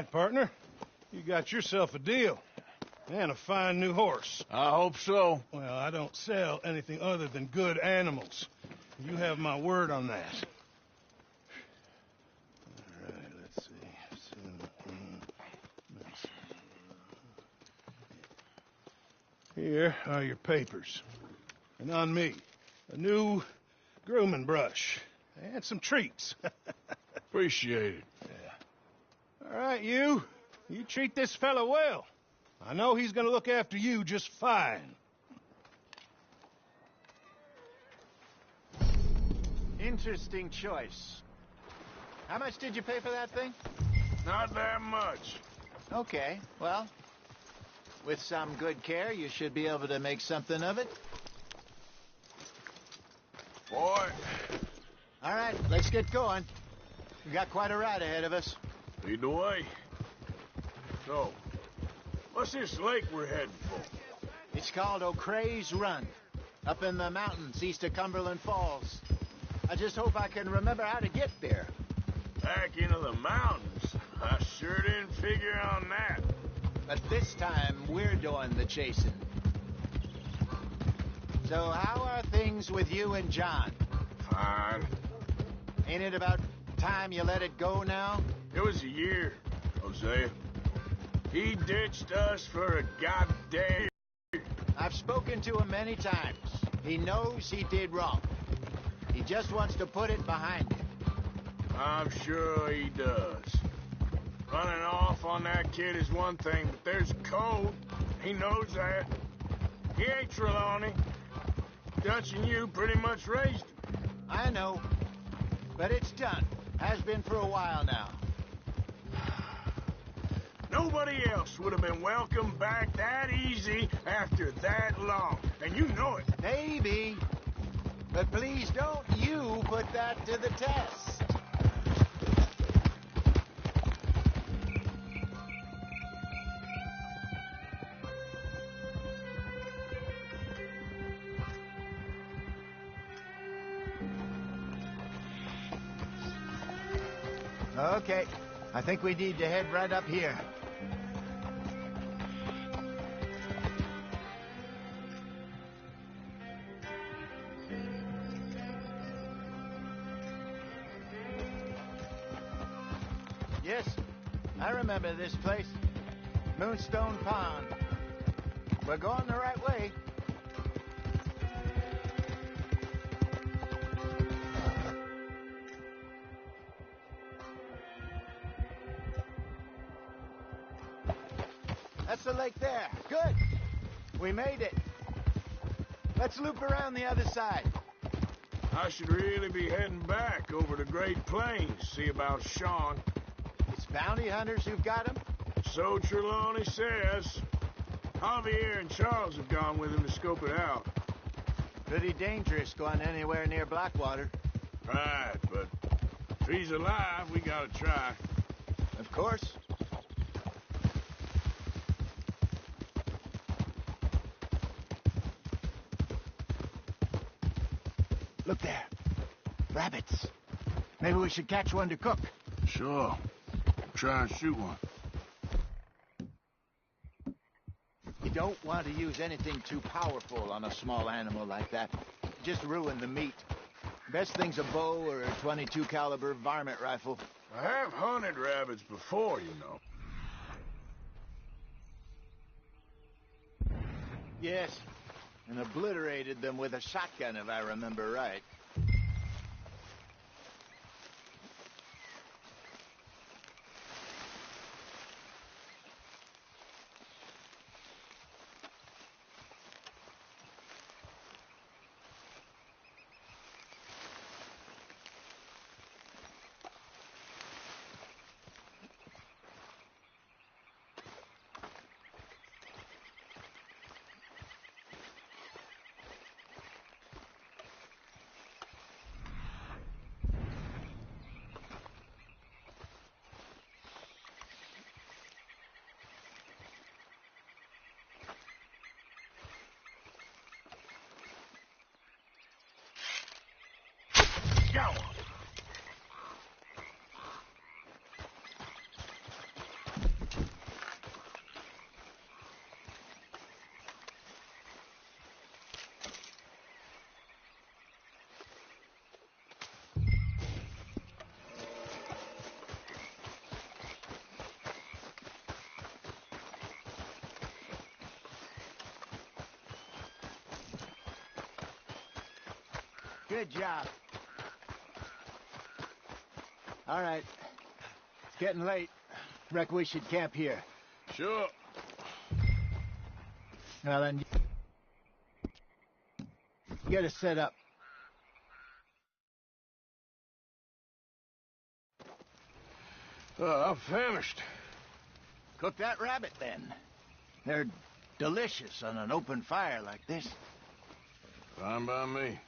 right, partner. You got yourself a deal. And a fine new horse. I hope so. Well, I don't sell anything other than good animals. You have my word on that. All right, let's see. Here are your papers. And on me, a new grooming brush. And some treats. Appreciate it. Yeah. All right, you treat this fella well. I know he's gonna look after you just fine. Interesting choice. How much did you pay for that thing? Not that much. Okay, well, with some good care, you should be able to make something of it. Boy. All right, let's get going. We got quite a ride ahead of us. Lead the way. So, what's this lake we're heading for? It's called O'Creagh's Run, up in the mountains east of Cumberland Falls. I just hope I can remember how to get there. Back into the mountains? I sure didn't figure on that. But this time, we're doing the chasing. So how are things with you and John? Fine. Ain't it about time you let it go now? It was a year, Hosea. He ditched us for a goddamn... I've spoken to him many times. He knows he did wrong. He just wants to put it behind him. I'm sure he does. Running off on that kid is one thing, but there's code. He knows that. He ain't Trelawney. Dutch and you pretty much raised him. I know. But it's done. Has been for a while now. Nobody else would have been welcomed back that easy after that long. And you know it. Maybe. But please don't you put that to the test. Okay, I think we need to head right up here. Yes, I remember this place. Moonstone Pond. We're going the right way. That's the lake there. Good. We made it. Let's loop around the other side. I should really be heading back over the Great Plains, see about Sean. It's bounty hunters who've got him? So Trelawney says. Javier and Charles have gone with him to scope it out. Pretty dangerous going anywhere near Blackwater. Right, but if he's alive, we gotta try. Of course. Look there. Rabbits. Maybe we should catch one to cook. Sure. Try and shoot one. You don't want to use anything too powerful on a small animal like that. Just ruin the meat. Best thing's a bow or a .22 caliber varmint rifle. I have hunted rabbits before, you know. Yes, and obliterated them with a shotgun, if I remember right. Good job. All right. It's getting late. Reckon we should camp here. Sure. Well, then... get us set up. I'm famished. Cook that rabbit, then. They're delicious on an open fire like this. Fine by me.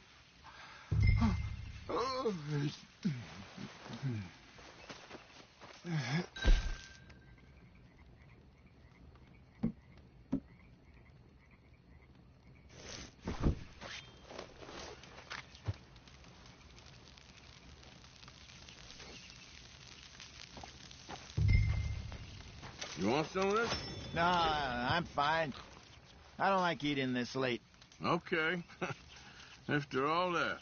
You want some of this? No, I'm fine. I don't like eating this late. Okay. After all that.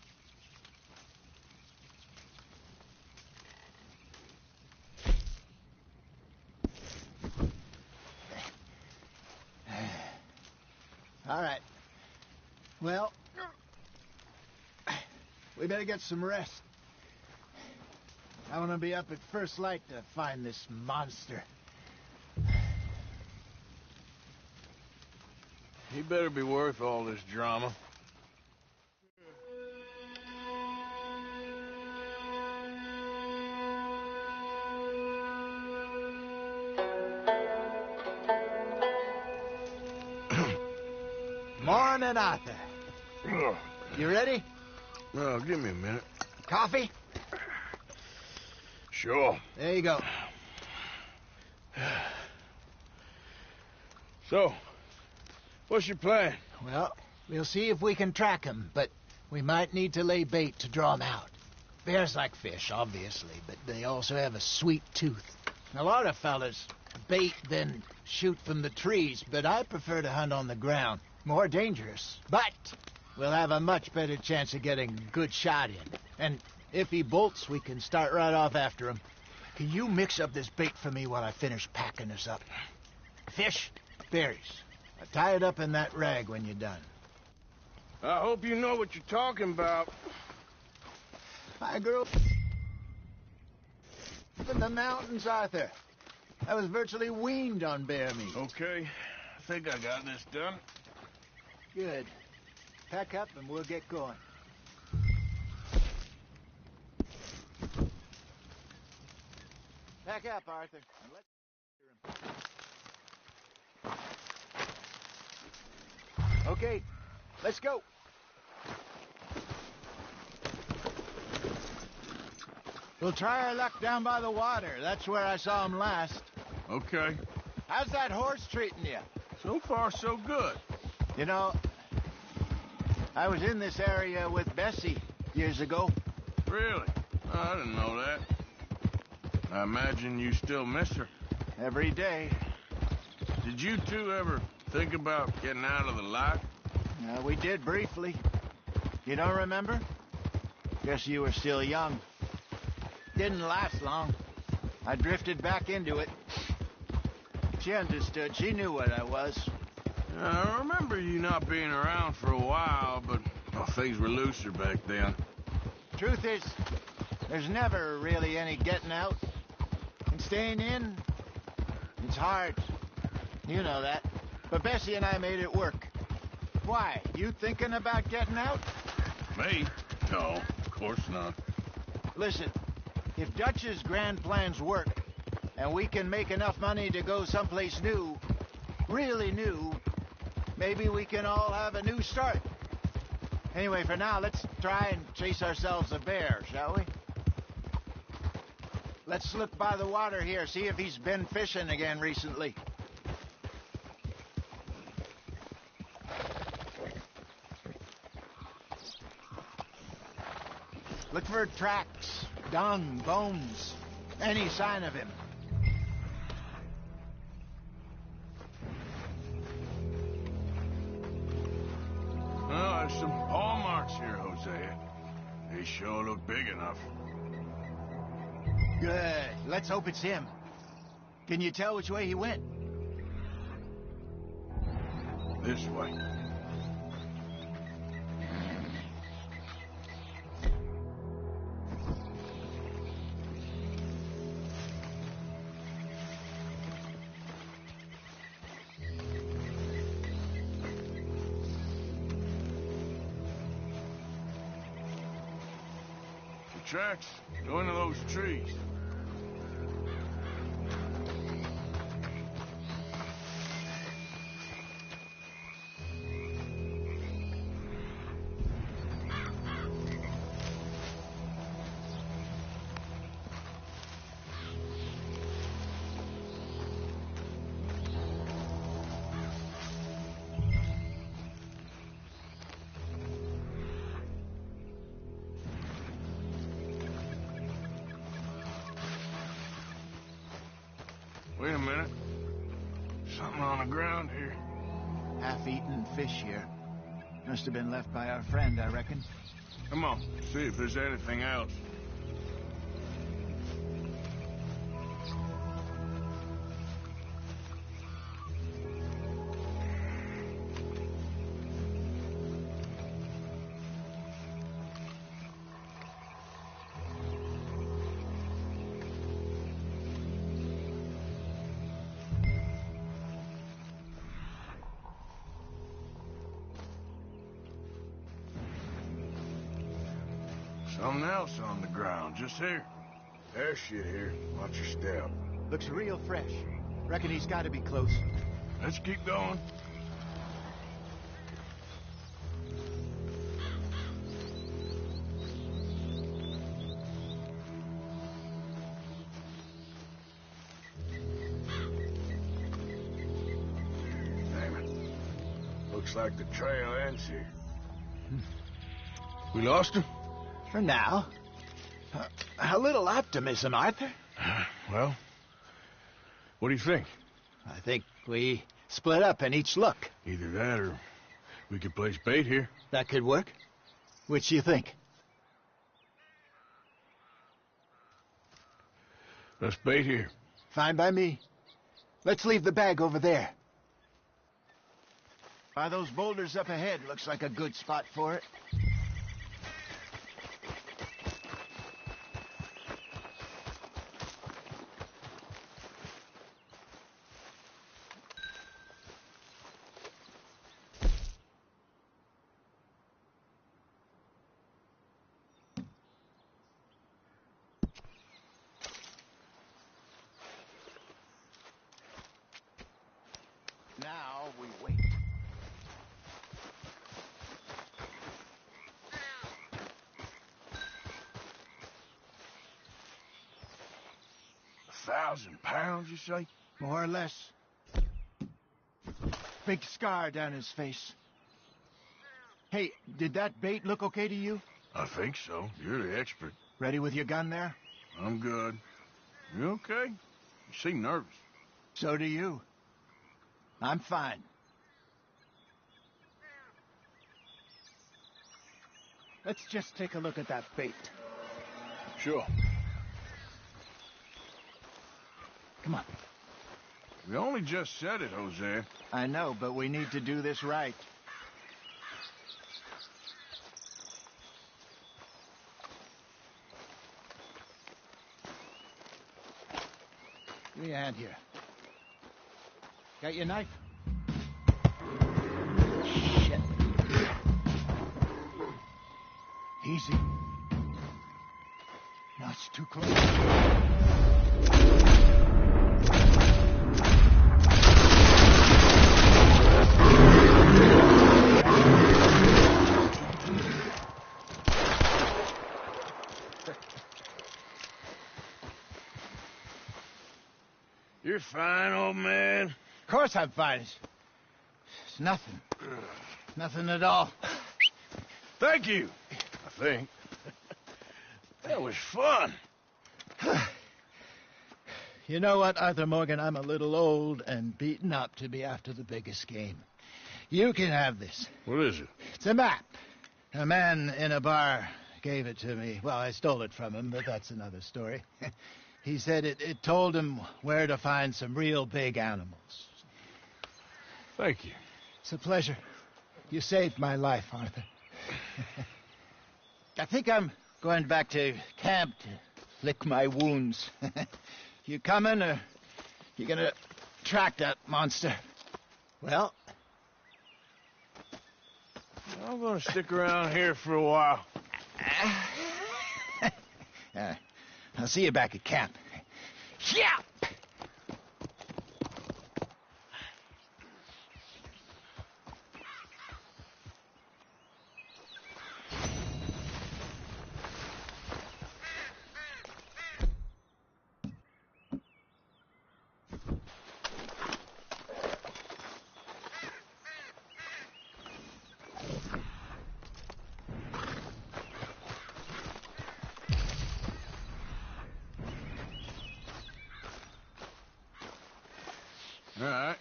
All right. Well, we better get some rest. I want to be up at first light to find this monster. He better be worth all this drama. Morning, Arthur. You ready? Well, give me a minute. Coffee? Sure. There you go. So, what's your plan? Well, we'll see if we can track him, but we might need to lay bait to draw him out. Bears like fish, obviously, but they also have a sweet tooth. A lot of fellas bait, then shoot from the trees, but I prefer to hunt on the ground. More dangerous, but we'll have a much better chance of getting a good shot in. And if he bolts, we can start right off after him. Can you mix up this bait for me while I finish packing this up? Fish, berries. Tie it up in that rag when you're done. I hope you know what you're talking about. I grew up in the mountains, Arthur. I was virtually weaned on bear meat. Okay, I think I got this done. Good. Pack up and we'll get going. Pack up, Arthur. And let's... Okay, let's go. We'll try our luck down by the water. That's where I saw him last. Okay. How's that horse treating you? So far, so good. You know, I was in this area with Bessie years ago. Really? Oh, I didn't know that. I imagine you still miss her. Every day. Did you two ever think about getting out of the life? We did briefly. You don't remember? Guess you were still young. Didn't last long. I drifted back into it. She understood. She knew what I was. I remember you not being around for a while, but well, things were looser back then. Truth is, there's never really any getting out. And staying in, it's hard. You know that. But Bessie and I made it work. Why? You thinking about getting out? Me? No, of course not. Listen, if Dutch's grand plans work, and we can make enough money to go someplace new, really new, maybe we can all have a new start. Anyway, for now, let's try and chase ourselves a bear, shall we? Let's look by the water here, see if he's been fishing again recently. Look for tracks, dung, bones, any sign of him. Well, there's some paw marks here, Hosea. They sure look big enough. Good. Let's hope it's him. Can you tell which way he went? This way. tracks go into those trees. Wait a minute. Something on the ground here. Half-eaten fish here. Must have been left by our friend, I reckon. Come on, see if there's anything else. Something else on the ground, just here. There's shit here. Watch your step. Looks real fresh. Reckon he's got to be close. Let's keep going. Damn it. Looks like the trail ends here. We lost him? For now. A little optimism, Arthur. Well, what do you think? I think we split up and each look. Either that or we could place bait here. That could work. Which do you think? Let's bait here. Fine by me. Let's leave the bag over there. By those boulders up ahead, looks like a good spot for it. Now we wait. £1,000, you say? More or less. Big scar down his face. Hey, did that bait look okay to you? I think so. You're the expert. Ready with your gun there? I'm good. You okay? You seem nervous. So do you. I'm fine. Let's just take a look at that bait. Sure. Come on. We only just said it, Jose. I know, but we need to do this right. Give me a hand here. Got your knife? Shit. Easy. No, it's too close. You're fine, old man. Of course I'm fine. It's nothing. Nothing at all. Thank you, I think. That was fun. You know what, Arthur Morgan? I'm a little old and beaten up to be after the biggest game. You can have this. What is it? It's a map. A man in a bar gave it to me. Well, I stole it from him, but that's another story. He said it told him where to find some real big animals. Thank you. It's a pleasure. You saved my life, Arthur. I think I'm going back to camp to lick my wounds. You coming, or you gonna track that monster? Well, I'm gonna stick around here for a while. I'll see you back at camp. Yeah! All right,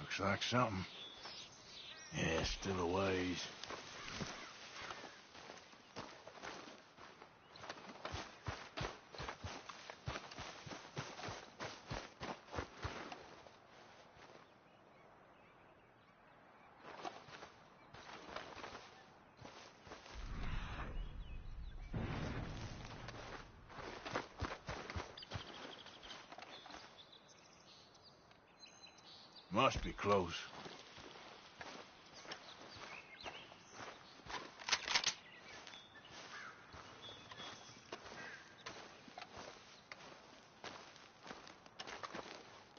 looks like something. Yeah, still a ways. Must be close.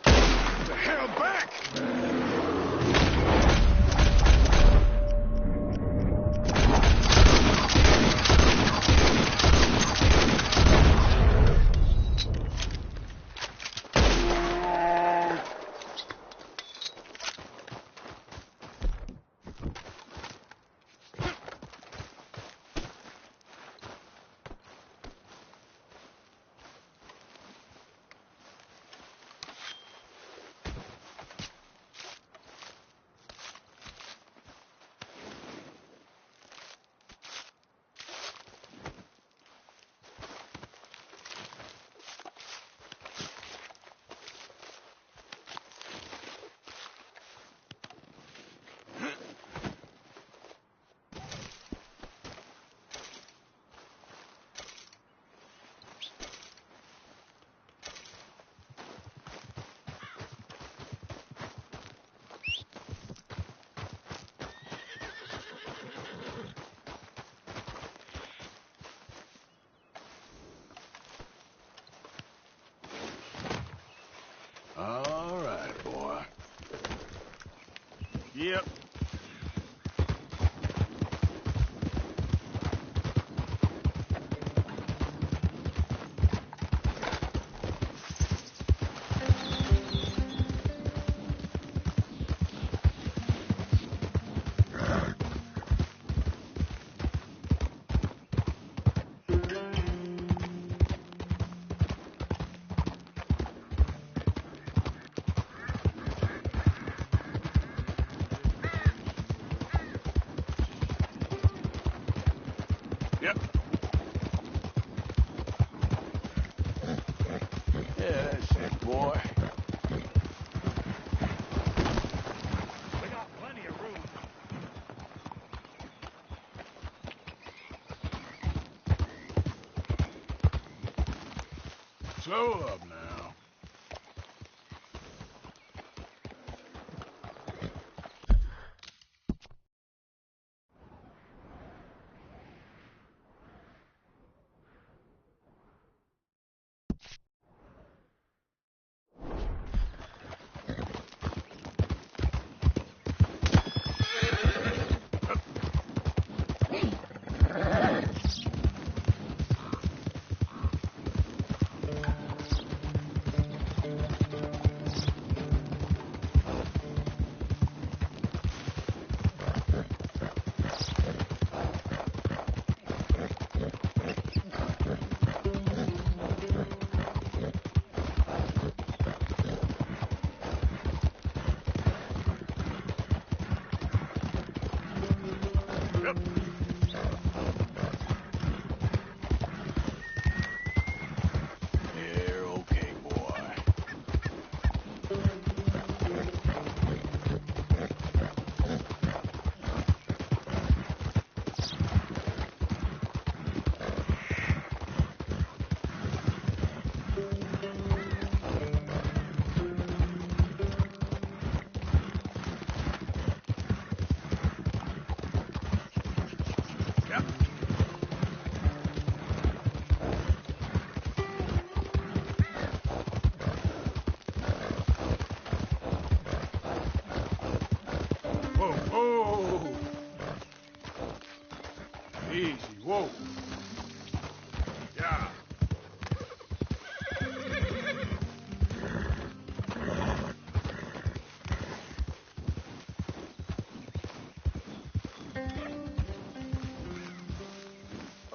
The hell back! All right, boy. Yep. Yep. Yeah, that's it, boy. We got plenty of room. Slow up now.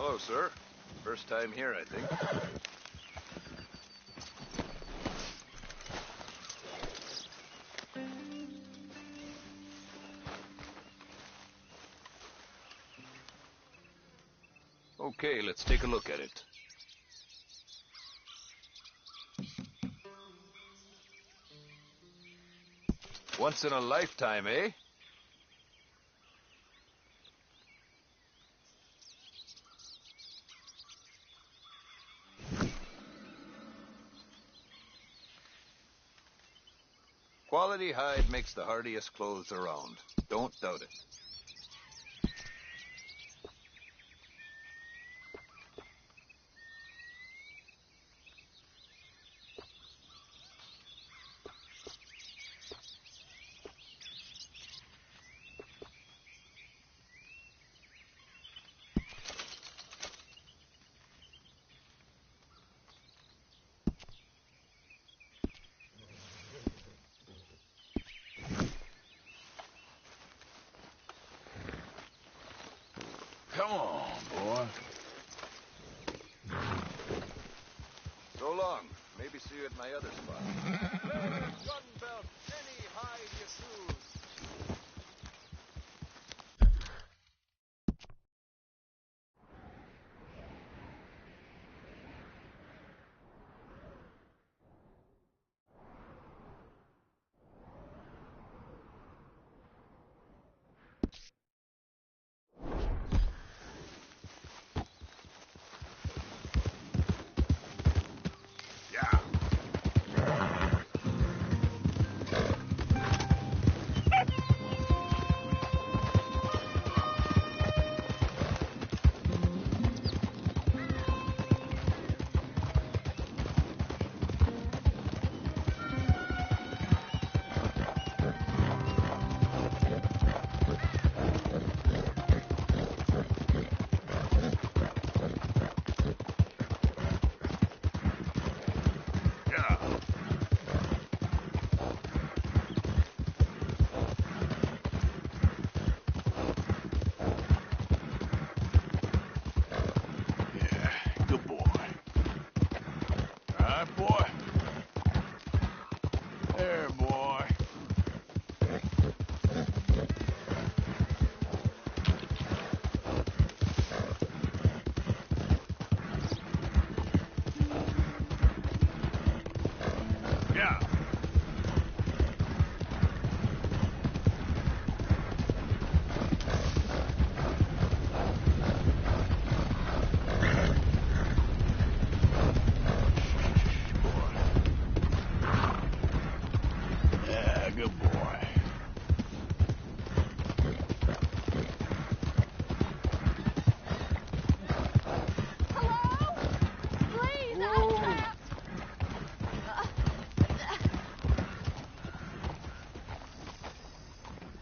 Hello, sir. First time here, I think. Okay, let's take a look at it. Once in a lifetime, eh? Quality hide makes the hardiest clothes around. Don't doubt it. Come on, boy. So long. Maybe see you at my other spot. Gun belt, any hide you choose.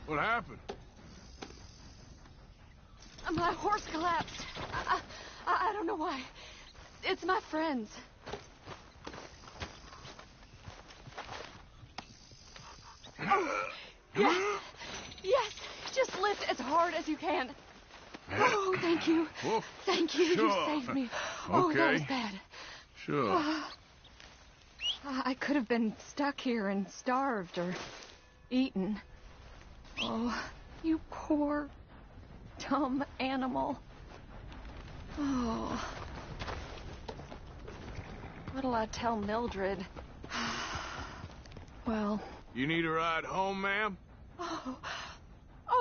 What happened? My horse collapsed. I don't know why. It's my friends. Oh, yes. Yes. Just lift as hard as you can. Oh, thank you. Woof. Thank you. Sure. You saved me. Oh, that was Okay. bad. Sure. I could have been stuck here and starved or eaten. Oh, you poor, dumb animal. Oh. What'll I tell Mildred? Well... You need a ride home, ma'am? Oh,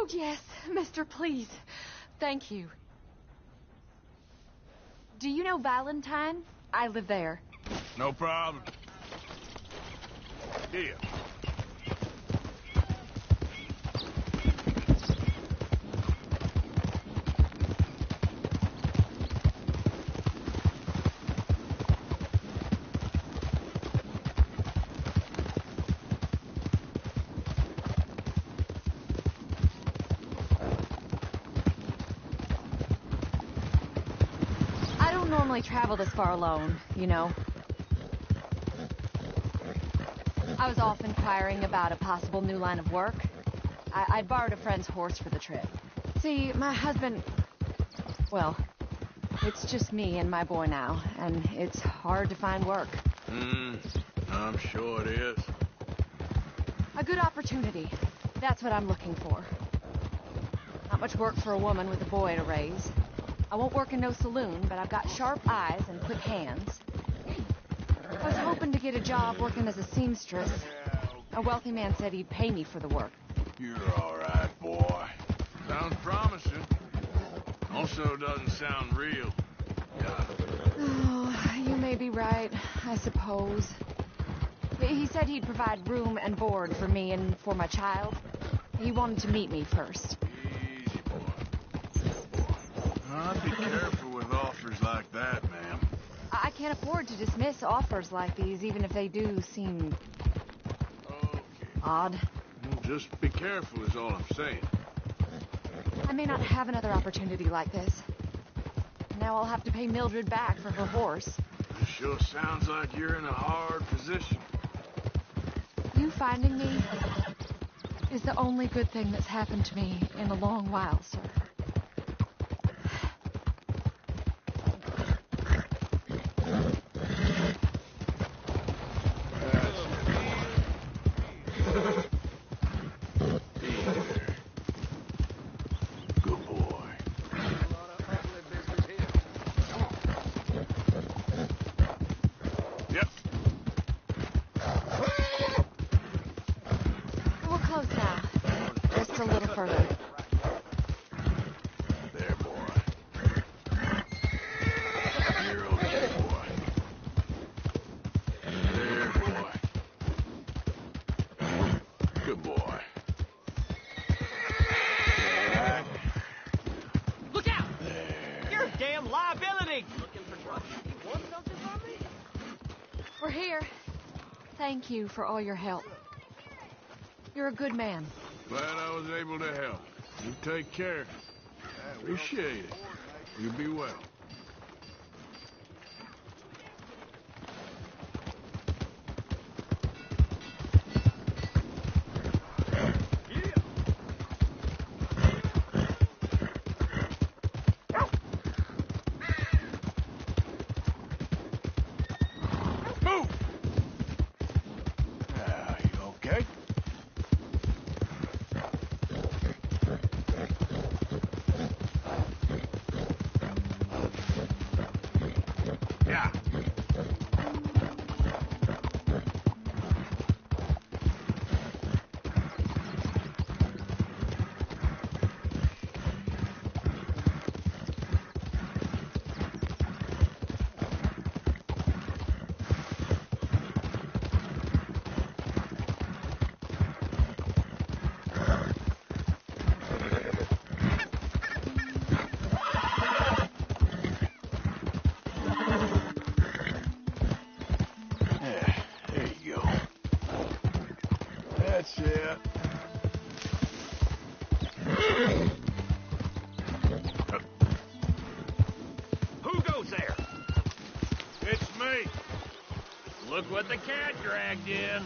yes, mister, please. Thank you. Do you know Valentine? I live there. No problem. Here. I don't normally travel this far alone, you know. I was off inquiring about a possible new line of work. I'd borrowed a friend's horse for the trip. See, my husband... Well, It's just me and my boy now, and it's hard to find work. I'm sure it is. A good opportunity. That's what I'm looking for. Not much work for a woman with a boy to raise. I won't work in no saloon, but I've got sharp eyes and quick hands. I was hoping to get a job working as a seamstress. A wealthy man said he'd pay me for the work. You're all right, boy. Sounds promising. Also doesn't sound real. Oh, you may be right, I suppose. He said he'd provide room and board for me and for my child. He wanted to meet me first. Easy, boy. I'd be careful with offers like that, ma'am. I can't afford to dismiss offers like these, even if they do seem Okay. odd. Well, just be careful is all I'm saying. I may not have another opportunity like this. Now I'll have to pay Mildred back for her horse. It sure sounds like you're in a hard position. You finding me is the only good thing that's happened to me in a long while, sir. Good boy. Yep. We're close now. Just a little further. There, boy. You're okay, boy. There, boy. Good boy. Right. Look out! You're a damn liability! Looking for trouble. You want something from me? We're here. Thank you for all your help. You're a good man. Glad I was able to help. You take care. Appreciate it. You be well. Move! You okay? Yeah. There you go. That's it. Who goes there? It's me. Look what the cat dragged in.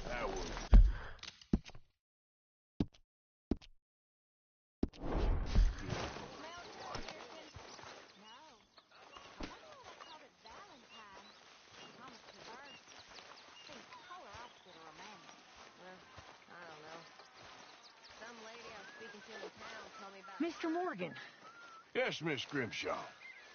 That was. Mr. Morgan, Yes, Miss Grimshaw.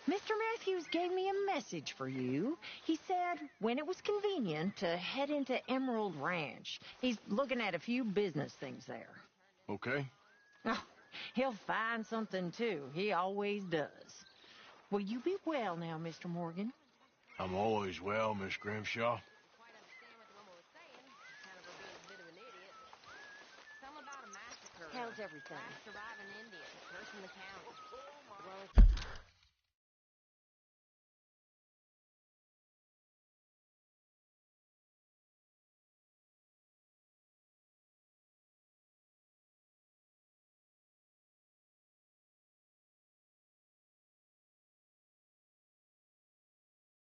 Mr. Matthews gave me a message for you. He said when it was convenient to head into Emerald Ranch. He's looking at a few business things there. Okay. Oh, he'll find something, too. He always does. Will you be well now, Mr. Morgan? I'm always well, Miss Grimshaw. How's everything? Surviving Indian, first in the county. Well,